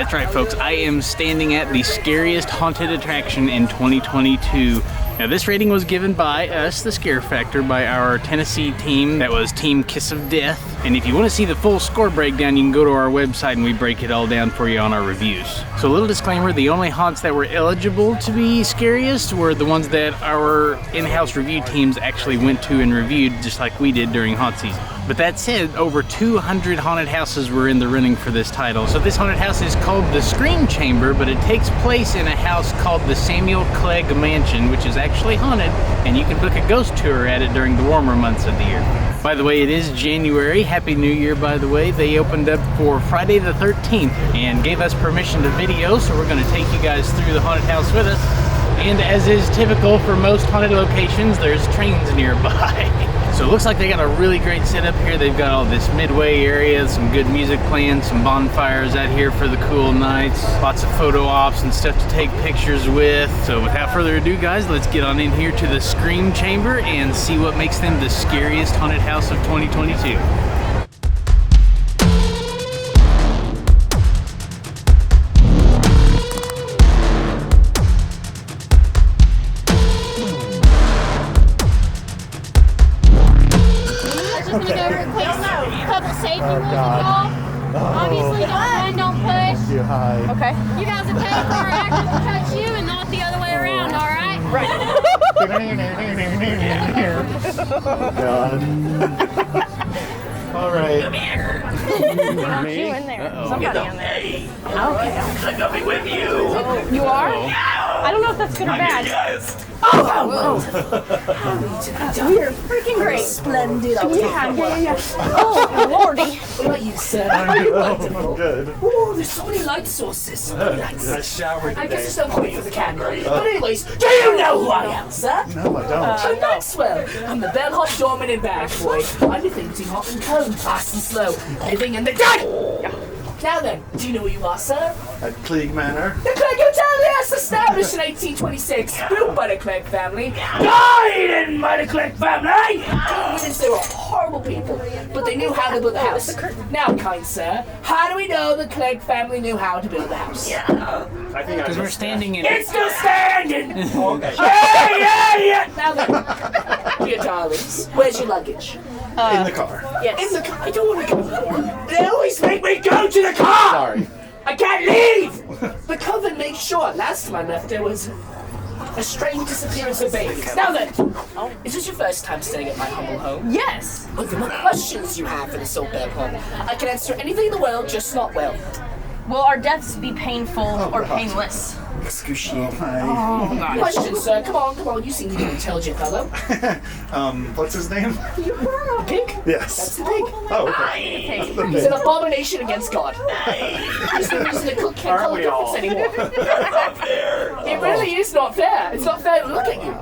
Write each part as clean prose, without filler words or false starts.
That's right, folks. I am standing at the scariest haunted attraction in 2022. Now, this rating was given by us, the Scare Factor, by our Tennessee team. That was Team Kiss of Death. And if you want to see the full score breakdown, you can go to our website and we break it all down for you on our reviews. So a little disclaimer, the only haunts that were eligible to be scariest were the ones that our in-house review teams actually went to and reviewed, just like we did during haunt season. But that said, over 200 haunted houses were in the running for this title. So this haunted house is called the Scream Chamber, but it takes place in a house called the Samuel Clegg Mansion, which is actually haunted, and you can book a ghost tour at it during the warmer months of the year. By the way, it is January. Happy New Year, by the way. They opened up for Friday the 13th and gave us permission to video, so we're going to take you guys through the haunted house with us. And as is typical for most haunted locations, there's trains nearby. So it looks like they got a really great setup here. They've got all this midway area, some good music playing, some bonfires out here for the cool nights, lots of photo ops and stuff to take pictures with. So without further ado, guys, let's get on in here to the Scream Chamber and see what makes them the scariest haunted house of 2022. Obviously, don't run, don't push. Okay. You guys are paid for our actors to touch you and not the other way around, all right? Right. All right. You in there. Somebody in there. Okay. I'm coming with you. You are? I don't know if that's good or bad. Yes. You're freaking great. Splendid. Yeah. Oh, lordy. What about you, sir? I'm good. Oh, there's so many light sources. So many lights. I showered I today. guess it's so quick for the camera. But anyways, do you know who I am, sir? No, I don't. I'm Maxwell. I'm the bellhop doorman and bag boy. I'm the thing hot and cold, fast and slow, living in the dark. Now then, do you know who you are, sir? At Cleeg Manor. The Clegg Hotel, yes, established in 1826, built by the Clegg family, died in by the Clegg family. Yes, they were horrible people, but they knew how to build a house. Now, kind sir, how do we know the Clegg family knew how to build a house? I think Because we're standing in It's still standing! Okay. Yeah! Now then, dear darlings, where's your luggage? In the car. Yes. In the car. I don't want to go there. They always make me go to the car! Sorry. I can't leave! The coven makes sure. Last time I left, there was a strange disappearance of babies. Now then, is this your first time staying at my humble home? Yes. What the questions you have for this old bed home? I can answer anything in the world, just not well. Will our deaths be painful or painless? Excruciating. Hi. Question, sir. Come on. You seem to be an intelligent fellow. What's his name? The pig? Yes. That's the pig. Oh, okay. He's an abomination against God. He's the reason the cook can't tell the difference anymore. It really is not fair. It's not fair to look at you.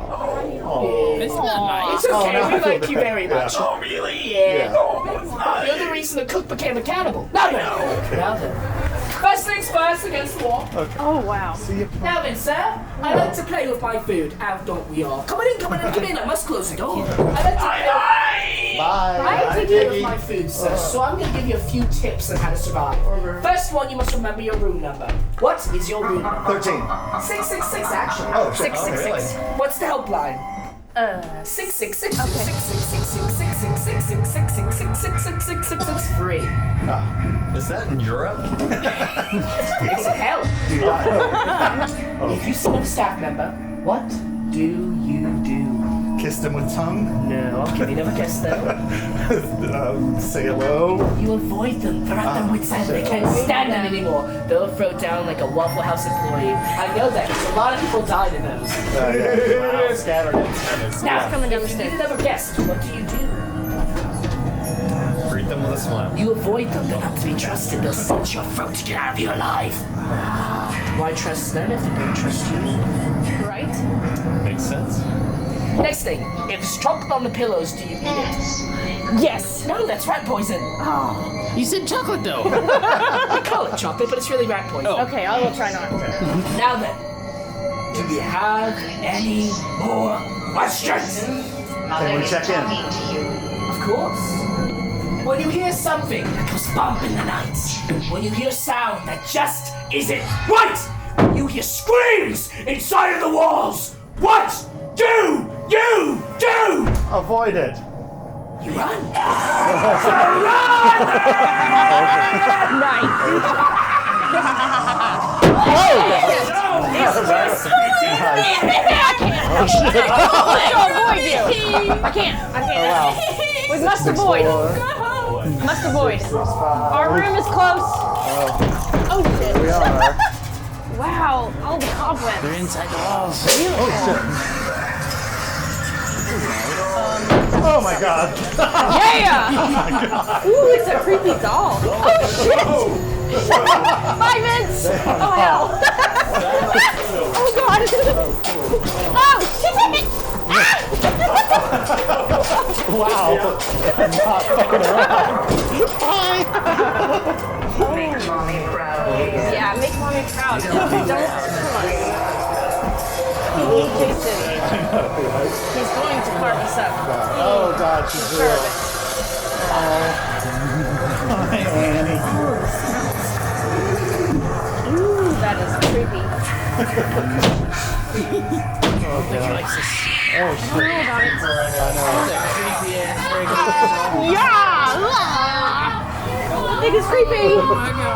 It's not nice. It's okay. no. We like you very much. Oh, really? Yeah. You're the reason the cook became a cannibal. Now then. First things first against the wall. Oh, wow. See you. Now then, sir, I like to play with my food. Out don't we all? Come in. I must close the door. I like to play with my food, sir, so I'm going to give you a few tips on how to survive. First one, you must remember your room number. What is your room number? 13. 666, actually. Oh, shit. 666. What's the helpline? 666. 666. Is that in Europe? It's hell. If you see a staff member, what do you do? Kissed him with tongue. No, can you never kiss them? Say hello. You avoid them. They're at their wits' end. They can't stand them anymore. They'll throw down like a Waffle House employee. I know that because a lot of people died in those. Wow, scattered it. Now, coming down the if stairs. you never guessed, what do you do? Greet them with a smile. You avoid them. They're not to be trusted. They'll slit your throat to get out of here alive. Why trust them if they don't trust you? Right? Makes sense. Next thing, if it's chocolate on the pillows, do you eat it? Yes. No, that's rat poison. You said chocolate though. We call it chocolate, but it's really rat poison. Okay, I will try not to. Now then, do we have any more questions? Can we check in? Of course. When you hear something that goes bump in the night, when you hear sound that just isn't right, you hear screams inside of the walls. What do you do? Avoid it. You run. I can't. We must avoid. Must avoid. Our room is close. Oh shit. We are. Wow, all the cobwebs. They're inside the walls. Oh my god. Yeah! Ooh, it's a creepy doll. Oh shit! 5 minutes! Oh hell! Oh god! Oh shit! Wow. Not fucking around. Yeah, make mommy proud. Don't kill us. Jason. He's going to carve us up. Oh god, she's real. Ooh, that is creepy. Yeah! I think it's creepy.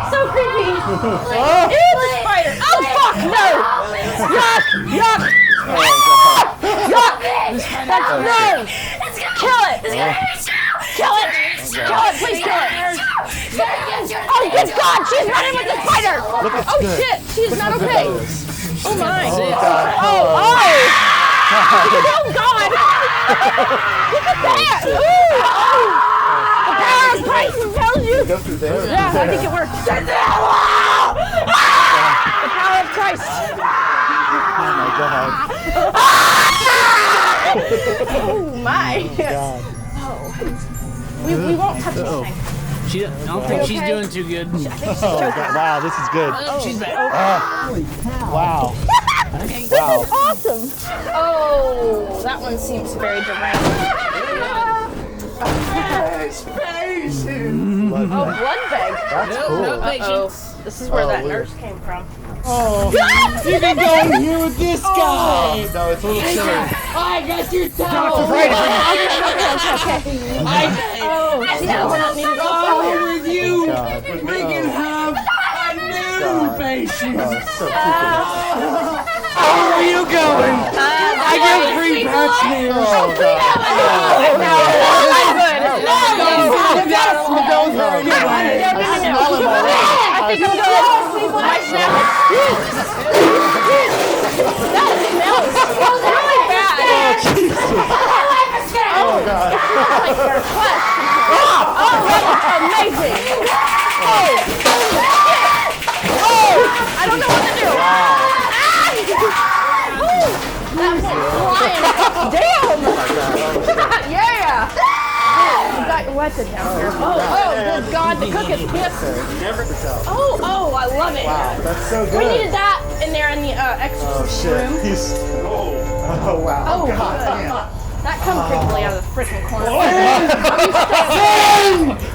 So creepy. It's a spider. Oh fuck no! Yuck! Yuck! Yuck! That's no! Kill it! Kill it! Kill it! Please kill it! Oh good God! She's running with the spider! Oh shit! She's not okay. Oh my! Oh! Oh God! Look at that! Ooh! The power of Christ compels you! Go through there. Yeah, I think it worked. The power of Christ! Oh my god. Oh my! God. We won't touch anything. I don't think she's okay? doing too good. Oh god. Wow, this is good. She's back. Wow. This is awesome! Oh, that one seems very deranged. Oh, blood bag. That's cool. Uh-oh. This is where Oh, that weird. nurse came from. Oh. You can go in here with this guy! No, it's a little chilly. I got your towel! Okay. Oh, no, we're not needing to go with you! God. We can have a new patient. Oh, it's so creepy. Where are you going? I get free pets here. Oh god. I think I'm good. My smell. That smells really bad. Oh god. Like their flesh. Oh, that looks amazing. Oh, I don't know what to do. That was flying. Damn. Yeah. You got your weapon down here. Oh, good God, the cook is pissed. Oh, I love it. Wow, that's so good. We needed that in there in the Oh exorcist shit. room. He's. Oh wow. Oh, god. good. That comes creepily out of the freaking corner.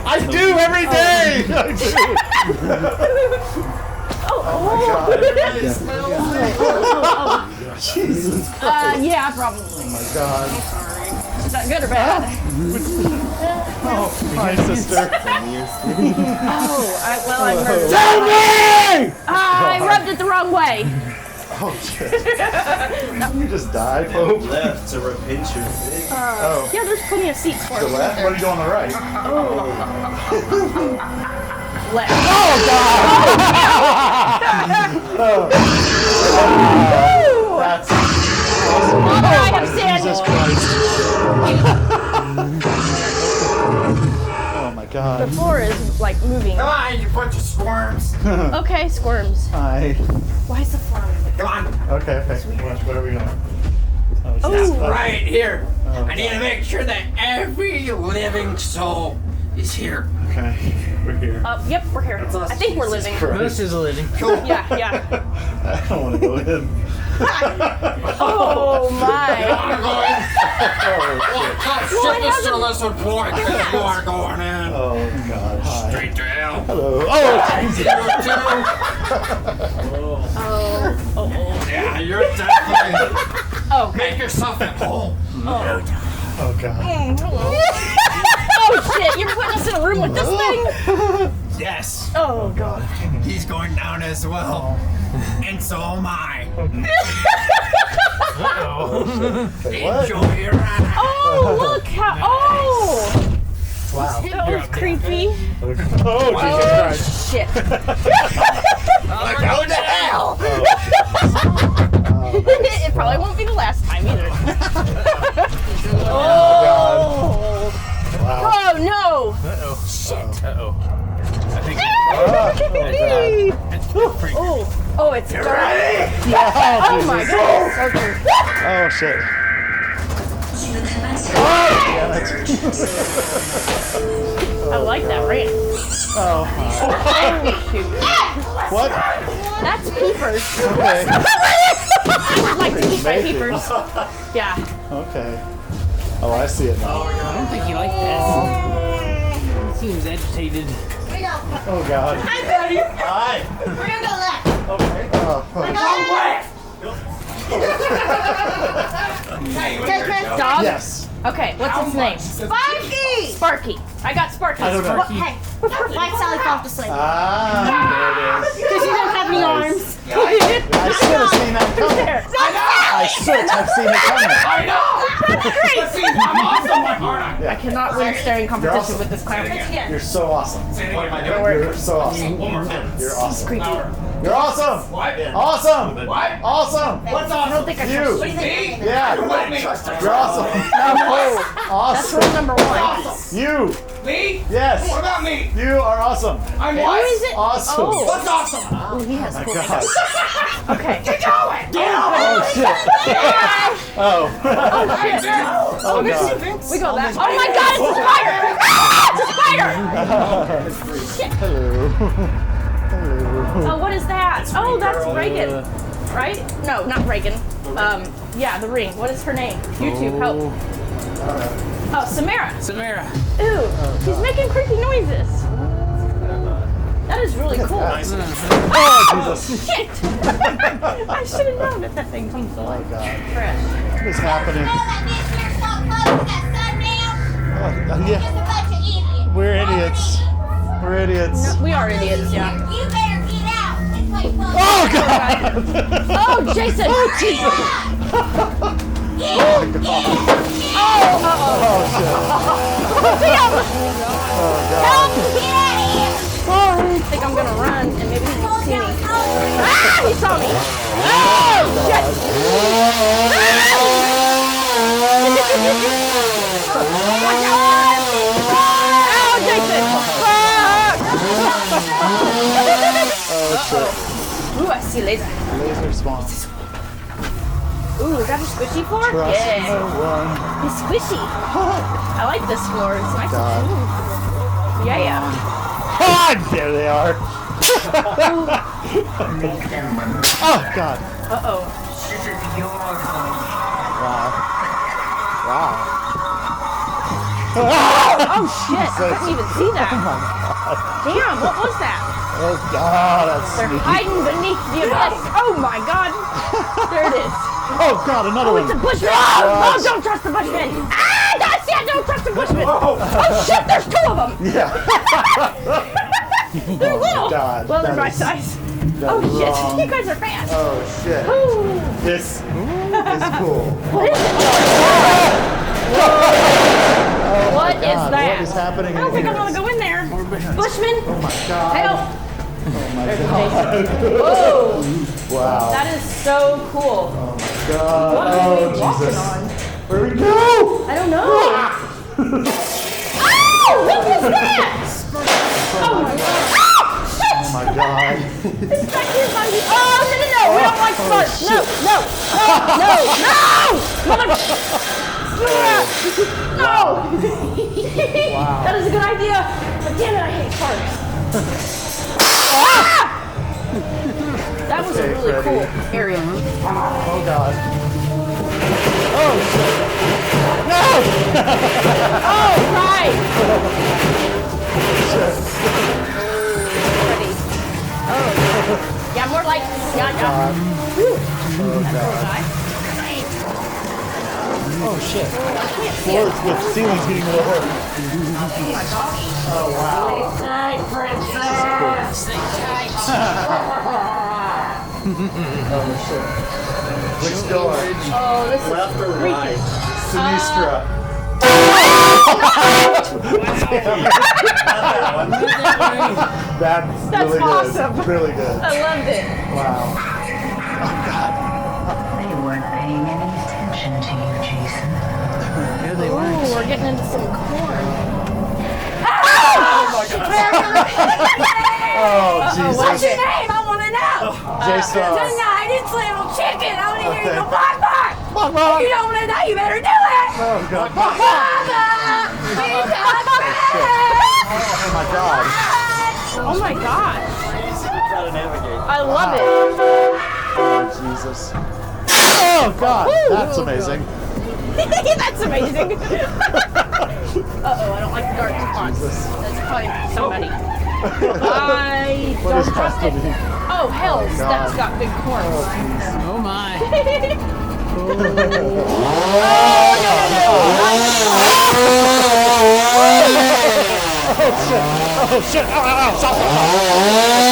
I do every day. I do. Jesus. Yeah, probably. Oh my god. Is that good or bad? Oh, my sister. I heard. Tell me! I rubbed it the wrong way. Oh shit. You just died, Pope. Left to repent your sin. Oh. Yeah, there's plenty of seats for The us. left? What are you doing on the right? Left. That's Father, I have sinned. Jesus Christ. Oh my The god. floor is like moving. Come on, you bunch of squirms. Okay, squirms. Hi. Why is the floor moving? Come on. Okay. What are we going? Oh, Right here. Oh, I need to make sure that every living soul is here. Okay. We're here. Yep, we're here. I think we're living. Christ. Most is a living. Yeah. I don't want to go in. Oh my. Service report. You are going in. Oh God. Hi. Straight to hell. Hello. Oh, Jesus. Yeah, you're definitely. Oh, Make yourself at home. Oh God. oh shit, you're putting us in a room with this thing? Yes. Oh god. He's going down as well. And so am I. Wait, what? Enjoy your ride. Oh, look how. Oh! Wow. That was creepy. Oh, Jesus Christ. Shit. Go to hell. It probably won't be the last time either. Oh! Wow. Oh no! Uh-oh. I think Oh, it's dark. Yeah, Oh my god. Oh shit. I like that ramp. Oh. Oh shoot. What? That's Peepers. Okay. I like to keep my Peepers. Yeah. Okay. Oh, I see it now. I don't think he liked that. He seems agitated. Oh God. Hi, buddy. Hi. We're gonna go left. Okay. Dog? Yes. Okay, what's its name? Sparky! Sparky. I got Sparky. I don't know. Hey, why Sally fall off to sleep? Ah, there it is. Because you don't have any arms. I should have seen that coming. I should have seen it coming. I know. That's great. I'm awesome, like, aren't I? I cannot win a staring competition awesome. with this clown. You're so awesome. You're so awesome. You're awesome. You're awesome. What? Awesome. What? Awesome. What's I don't awesome? think I You. trust you. Me? Yeah. You let me. You're awesome. That's Awesome. rule number one. You. Me? Yes. What about me? You are awesome. I'm Who what? is it? Awesome. Oh, What's awesome? oh he has cool God. things. Okay. Get going. Oh shit. Oh. Oh, God. we go that. Oh my god, it's a spider! Ah, it's a spider! Shit. Hello. Hello. Oh, what is that? Oh, that's Reagan. Right? No, not Reagan. Yeah, the ring. What is her name? YouTube, help. Oh, Samara. Samara. Ooh, she's making creepy noises. That is really cool. Oh, Jesus. Shit! I should have known that thing comes to life. Oh, God. Fresh. What is happening? Yeah. We're idiots. We're idiots. We are idiots, yeah. You better get out and play football. Oh, God. Oh, Jason! Oh, Jesus. Oh, God. Oh, shit. Help! Get out of here. I think I'm gonna run and maybe he can see me. Ah! He saw me! Oh! Shit! Watch out! Oh, Jason! Fuck! Ooh, I see laser. Laser spawns. Ooh, is that a squishy floor? Trust Yeah. no one. It's squishy. I like this floor. It's nice God. and smooth. Yeah. God, there they are. Oh, God. Uh-oh. Wow. Oh, shit. I couldn't even see that. Damn, what was that? Oh, God, that's They're sneaky. hiding beneath the abyss. Oh, my God. There it is. Oh, God, another Oh, one. it's a bushman. Oh, don't trust the bushman. Ah, that's it. Don't trust the bushman. Oh, shit. There's two of them. Yeah. They're little. God, Well, they're that my is- size. that Oh, is shit. wrong. You guys are fast. Oh, shit. Ooh. This is cool. What is it? What is God, that? what is happening I don't in think I here? want to go in there. Bushman, Oh, my God. help. Oh, my There's God. Jason. Whoa. Wow. That is so cool. Oh, my God. What are Oh, we walking Jesus. on? Where we go? I don't know. Oh, what was that? Oh my god. Oh, shit! Oh, my God. It's back here by me. Oh, no. We don't like sparks. No. Mother. No. Wow. That is a good idea. But damn it, I hate sparks. Ah! That was a really cool area. Oh God. Oh shit. No! Oh, right. Ready. Oh. Yeah, more like, yeah. Oh shit. Floors with ceilings getting lower. Oh wow. Oh shit. Which door? Oh, this is Left or right? Sinistra. That's really awesome. good. Really good. I loved it. Wow. They weren't paying any attention to you, Jason. Ooh, we're getting into some corn. Oh Jesus. What's your name? I want to know. Jason. Tonight it's little chicken. I want to hear you go bark, bark. Bark, bark. If you don't want to know, you better do it. Oh God. Mama, we got Oh my God. Oh my gosh. Try to navigate. I love it. Oh Jesus. Oh God. That's amazing. That's amazing. Uh-oh, I don't like the dark spots. Jesus. That's probably somebody. I What don't is trust it. happening? Oh, hell, God. that's got big corns. Oh my. Oh shit. Ow, ow, ow. Stop.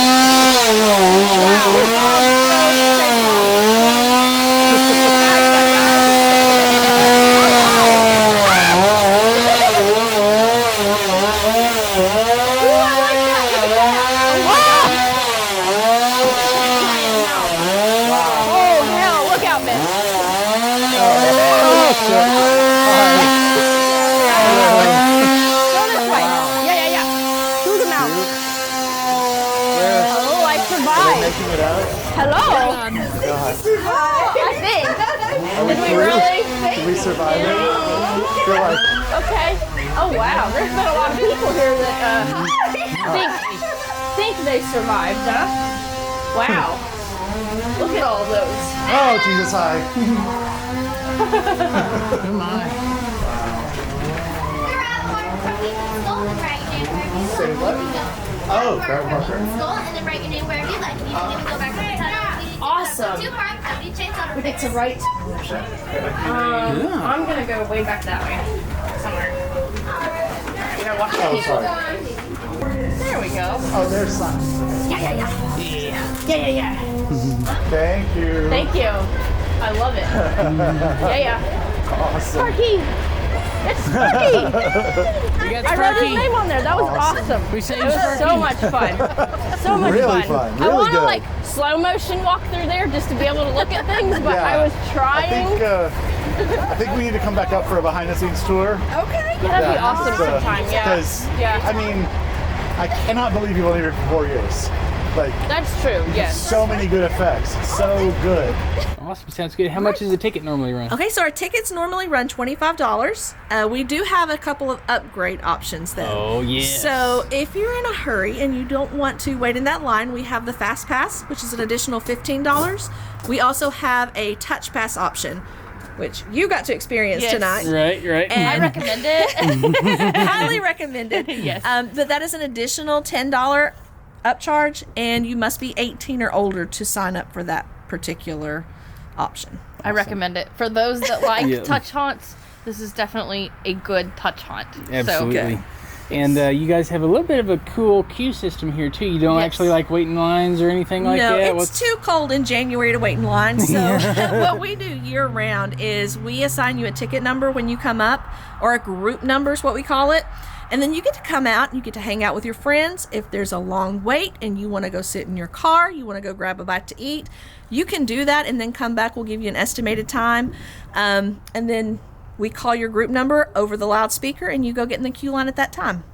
Oh, hell, look out, man. Go this way. Yeah. Through the mouth. Oh, I survived. Making it out? Hello. I think. Did we really? Did we survive it? Feel like Okay. Oh, wow. There's been a lot of people here that think they survived, huh? Wow. Look at all those. oh Jesus high. Oh my. Say what? Oh, grab a marker. Awesome. We get to write. I'm gonna go way back that way. Somewhere. We gotta watch the Oh, people. sorry. There we go. Oh, there's some. Yeah. Thank you. Thank you. I love it. Yeah. Awesome. Sparky. It's Sparky. We got I wrote his Sparky. name on there. That was awesome. We saved It was Sparky. so much fun. So much Really fun. fun. I Really want to good. like slow motion walk through there just to be able to look at things, but Yeah. I was trying. I think we need to come back up for a behind the scenes tour. Okay. That'd be awesome sometime. Yeah. Because Yeah. I mean, I cannot believe you've only been here for 4 years. Like That's true. Yes. so many good effects. So good. Awesome. Sounds good. How much does a ticket normally run? Okay, so our tickets normally run $25. We do have a couple of upgrade options though. Oh yes. So if you're in a hurry and you don't want to wait in that line, we have the Fast Pass, which is an additional $15. We also have a Touch Pass option, which you got to experience Yes. tonight. Right. I And recommend it. highly recommended. Yes. But that is an additional $10 upcharge, and you must be 18 or older to sign up for that particular option. I recommend it for those that like Yeah. touch haunts. This is definitely a good touch haunt. Absolutely. So, And you guys have a little bit of a cool queue system here too. You don't Yes. actually like wait in lines or anything like No, that. it's too cold in January to wait in line. So what we do year round is we assign you a ticket number when you come up, or a group number is what we call it. And then you get to come out and you get to hang out with your friends. If there's a long wait and you want to go sit in your car, you want to go grab a bite to eat, you can do that and then come back. We'll give you an estimated time. And then we call your group number over the loudspeaker and you go get in the queue line at that time.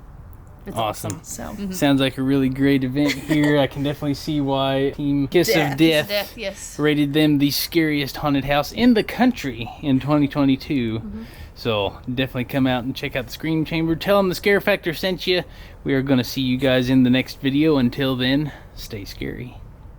it's awesome. So Sounds like a really great event here. I can definitely see why Team Kiss of Death Death, yes. rated them the scariest haunted house in the country in 2022. So definitely come out and check out the Scream Chamber. Tell them the Scare Factor sent you. We are going to see you guys in the next video. Until then, stay scary.